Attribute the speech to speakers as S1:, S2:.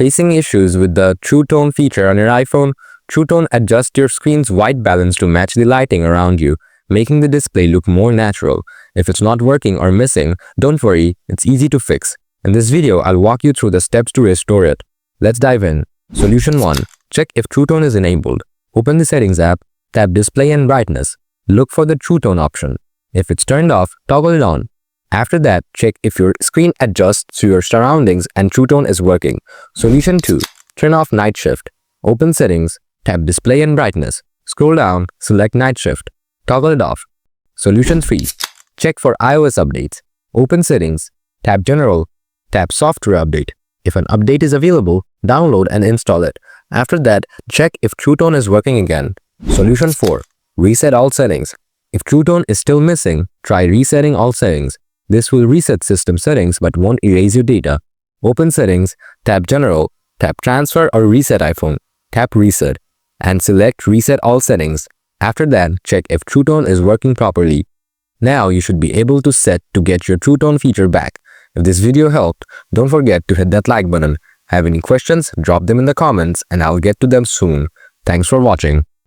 S1: Facing issues with the True Tone feature on your iPhone? True Tone adjusts your screen's white balance to match the lighting around you, making the display look more natural. If it's not working or missing, don't worry, it's easy to fix. In this video, I'll walk you through the steps to restore it. Let's dive in. Solution 1. Check if True Tone is enabled. Open the Settings app, tap Display and Brightness. Look for the True Tone option. If it's turned off, toggle it on. After that, check if your screen adjusts to your surroundings and True Tone is working. Solution 2. Turn off Night Shift. Open Settings, tap Display and Brightness. Scroll down, select Night Shift. Toggle it off. Solution 3. Check for iOS updates. Open Settings, tap General, tap Software Update. If an update is available, download and install it. After that, check if True Tone is working again. Solution 4. Reset all settings. If True Tone is still missing, try resetting all settings. This will reset system settings but won't erase your data. Open Settings, tap General, tap Transfer or Reset iPhone, tap Reset, and select Reset all settings. After that, check if True Tone is working properly. Now you should be able to set to get your True Tone feature back. If this video helped, don't forget to hit that like button. Have any questions? Drop them in the comments and I'll get to them soon. Thanks for watching.